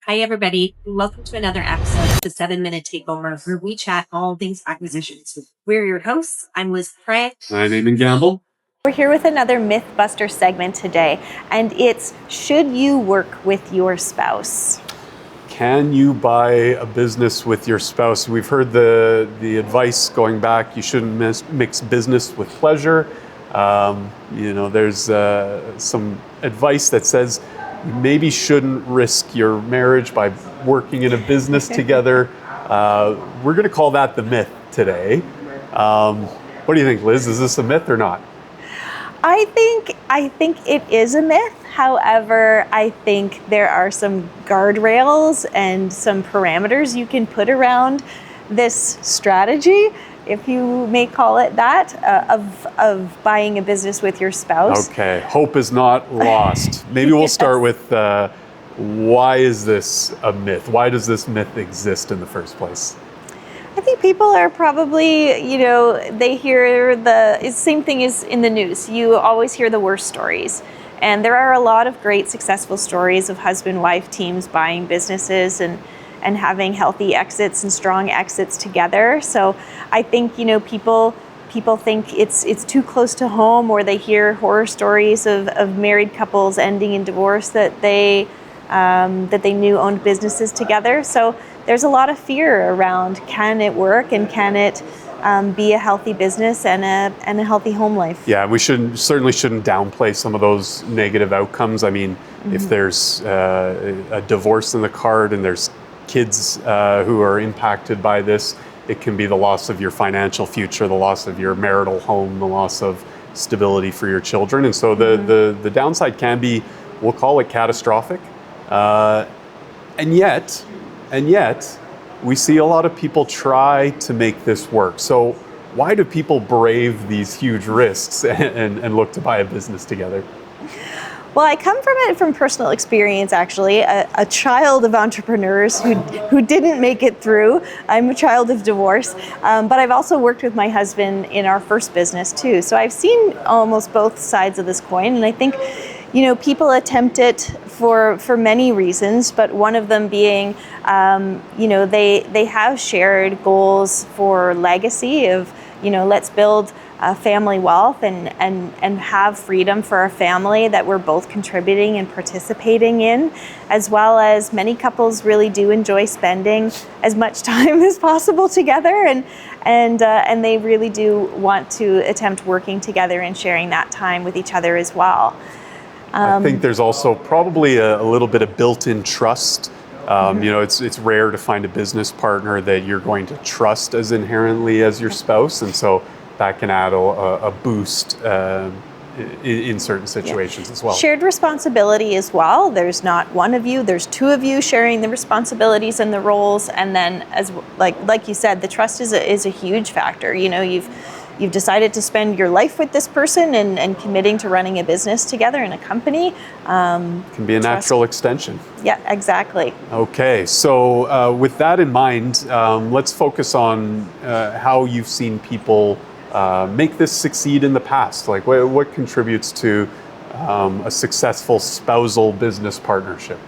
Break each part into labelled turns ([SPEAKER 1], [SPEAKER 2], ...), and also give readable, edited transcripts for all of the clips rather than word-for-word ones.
[SPEAKER 1] Hi, everybody. Welcome to another episode of The-7 Minute Takeover, where we chat all things acquisitions. We're your hosts. I'm Liz Pray.
[SPEAKER 2] I'm Eamon Gamble.
[SPEAKER 3] We're here with another Mythbuster segment today, and it's should you work with your spouse?
[SPEAKER 2] Can you buy a business with your spouse? We've heard the advice going back, you shouldn't mix business with pleasure. There's some advice that says you maybe shouldn't risk your marriage by working in a business together. We're going to call that the myth today. What do you think, Liz? Is this a myth or not?
[SPEAKER 3] I think it is a myth. However, I think there are some guardrails and some parameters you can put around this strategy, if you may call it that, of buying a business with your spouse.
[SPEAKER 2] Okay, hope is not lost. Maybe we'll start with why is this a myth? Why does this myth exist in the first place?
[SPEAKER 3] I think people are probably, they hear the same thing as in the news. You always hear the worst stories. And there are a lot of great successful stories of husband-wife teams buying businesses and having healthy exits and strong exits together. So I think, people think it's too close to home, or they hear horror stories of married couples ending in divorce that they knew owned businesses together. So there's a lot of fear around, can it work and can it be a healthy business and a healthy home life?
[SPEAKER 2] Yeah, we certainly shouldn't downplay some of those negative outcomes. I mean, if there's a divorce in the card and there's kids who are impacted by this, it can be the loss of your financial future, the loss of your marital home, the loss of stability for your children. And so the downside can be, we'll call it catastrophic. And yet, we see a lot of people try to make this work. So why do people brave these huge risks and look to buy a business together?
[SPEAKER 3] Well, I come from it from personal experience, actually. A child of entrepreneurs who didn't make it through. I'm a child of divorce, but I've also worked with my husband in our first business too. So I've seen almost both sides of this coin, and I think people attempt it for many reasons, but one of them being, they have shared goals for legacy of, let's build family wealth and have freedom for our family that we're both contributing and participating in, as well as many couples really do enjoy spending as much time as possible together, and they really do want to attempt working together and sharing that time with each other as well.
[SPEAKER 2] I think there's also probably a little bit of built-in trust. It's rare to find a business partner that you're going to trust as inherently as your spouse, and so that can add a boost in certain situations as well.
[SPEAKER 3] Shared responsibility as well. There's not one of you, there's two of you sharing the responsibilities and the roles, and then as like you said, the trust is a huge factor. You've decided to spend your life with this person and committing to running a business together in a company.
[SPEAKER 2] Can be a natural extension.
[SPEAKER 3] Yeah, exactly.
[SPEAKER 2] Okay, so with that in mind, let's focus on how you've seen people make this succeed in the past. Like what contributes to a successful spousal business partnership?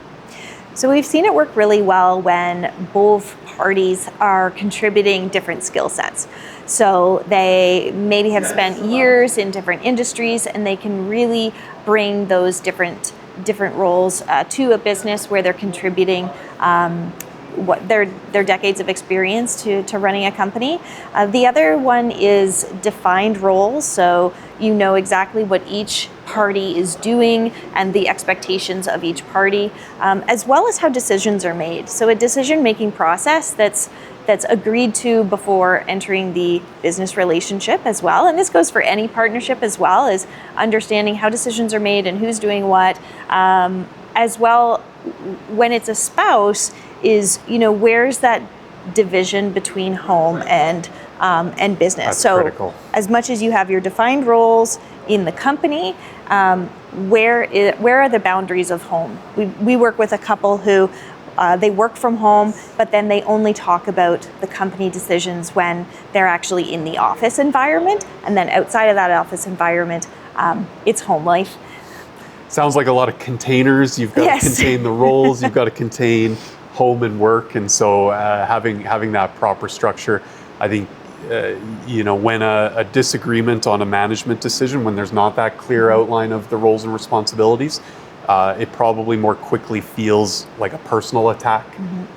[SPEAKER 3] So we've seen it work really well when both parties are contributing different skill sets. So they maybe have spent years in different industries, and they can really bring those different roles to a business where they're contributing what their decades of experience to running a company. The other one is defined roles. So you know exactly what each party is doing and the expectations of each party, as well as how decisions are made. So a decision-making process that's agreed to before entering the business relationship as well. And this goes for any partnership as well, as understanding how decisions are made and who's doing what. As well, when it's a spouse, is where's that division between home and business.
[SPEAKER 2] That's
[SPEAKER 3] so
[SPEAKER 2] critical.
[SPEAKER 3] As much as you have your defined roles in the company, where are the boundaries of home? We work with a couple who they work from home, but then they only talk about the company decisions when they're actually in the office environment, and then outside of that office environment, it's home life.
[SPEAKER 2] sounds like a lot of containers. You've got
[SPEAKER 3] Yes.
[SPEAKER 2] to contain the roles. You've got to contain home and work, and so having that proper structure, I think. When a disagreement on a management decision, when there's not that clear outline of the roles and responsibilities, it probably more quickly feels like a personal attack.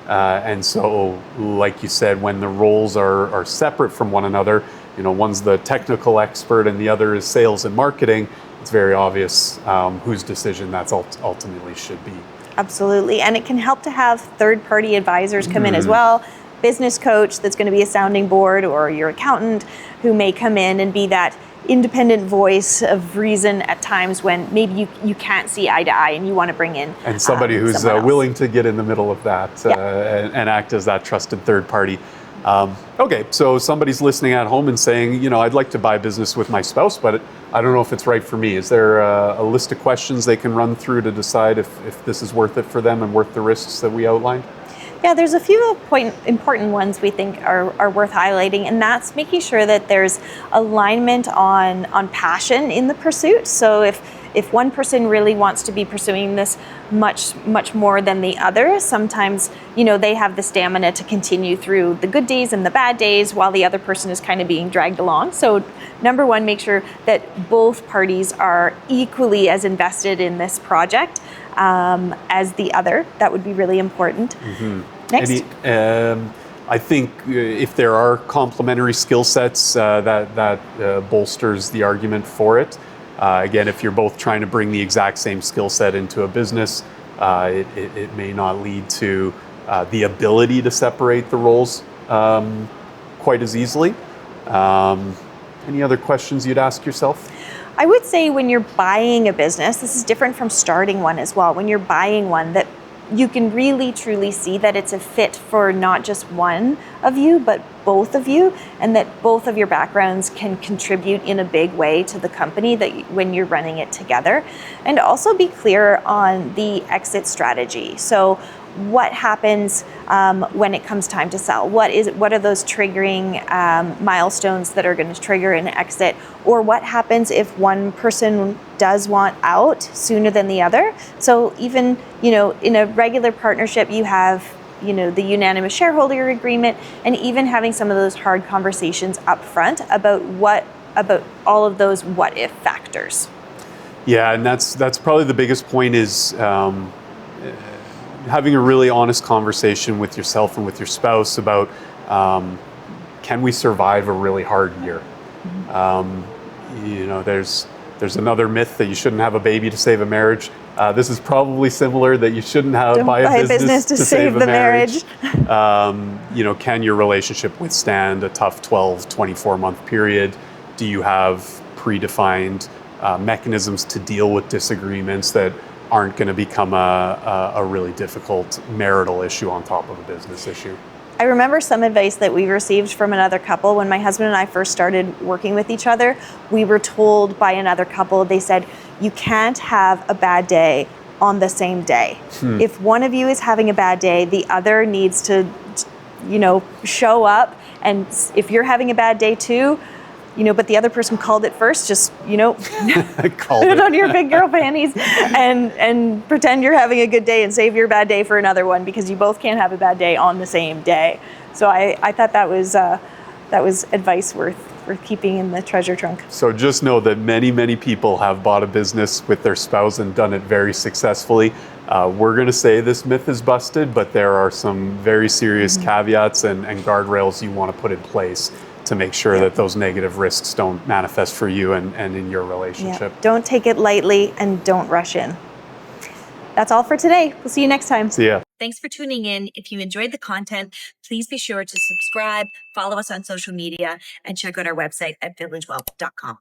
[SPEAKER 2] And so, like you said, when the roles are separate from one another, one's the technical expert and the other is sales and marketing, it's very obvious whose decision that's ultimately should be.
[SPEAKER 3] Absolutely. And it can help to have third-party advisors come in as well. Business coach that's going to be a sounding board, or your accountant who may come in and be that independent voice of reason at times when maybe you can't see eye to eye and you want to bring in
[SPEAKER 2] and somebody who's willing to get in the middle of that and act as that trusted third party. Okay, so somebody's listening at home and saying, I'd like to buy business with my spouse, but I don't know if it's right for me. Is there a list of questions they can run through to decide if this is worth it for them and worth the risks that we outlined?
[SPEAKER 3] Yeah, there's a few important ones we think are worth highlighting, and that's making sure that there's alignment on passion in the pursuit. So if one person really wants to be pursuing this much more than the other, sometimes they have the stamina to continue through the good days and the bad days while the other person is kind of being dragged along. So number one, make sure that both parties are equally as invested in this project as the other. That would be really important. Next.
[SPEAKER 2] I think if there are complementary skill sets, that bolsters the argument for it. Again, if you're both trying to bring the exact same skill set into a business, it may not lead to the ability to separate the roles quite as easily. Any other questions you'd ask yourself?
[SPEAKER 3] I would say when you're buying a business, this is different from starting one as well. When you're buying one, that you can really truly see that it's a fit for not just one of you, but both of you, and that both of your backgrounds can contribute in a big way to the company when you're running it together. And also be clear on the exit strategy. So what happens when it comes time to sell? What are those triggering milestones that are going to trigger an exit? Or what happens if one person does want out sooner than the other? So even, in a regular partnership, you have, the unanimous shareholder agreement, and even having some of those hard conversations up front about all of those what if factors.
[SPEAKER 2] Yeah, and that's probably the biggest point is having a really honest conversation with yourself and with your spouse about can we survive a really hard year? There's another myth that you shouldn't have a baby to save a marriage. This is probably similar, that you shouldn't buy a business to save the marriage. Can your relationship withstand a tough 12, 24-month period? Do you have predefined mechanisms to deal with disagreements that aren't going to become a really difficult marital issue on top of a business issue?
[SPEAKER 3] I remember some advice that we received from another couple. When my husband and I first started working with each other, we were told by another couple, they said, you can't have a bad day on the same day. If one of you is having a bad day, the other needs to, show up. And if you're having a bad day too, but the other person called it first, just, put it on your big girl panties and pretend you're having a good day and save your bad day for another one, because you both can't have a bad day on the same day. So I thought that was advice worth keeping in the treasure trunk.
[SPEAKER 2] So just know that many, many people have bought a business with their spouse and done it very successfully. We're going to say this myth is busted, but there are some very serious caveats and guardrails you want to put in place to make sure that those negative risks don't manifest for you and in your relationship.
[SPEAKER 3] Don't take it lightly and don't rush in. That's all for today. We'll see you next time.
[SPEAKER 2] See ya.
[SPEAKER 1] Thanks for tuning in. If you enjoyed the content, please be sure to subscribe, follow us on social media, and check out our website at villagewellth.com.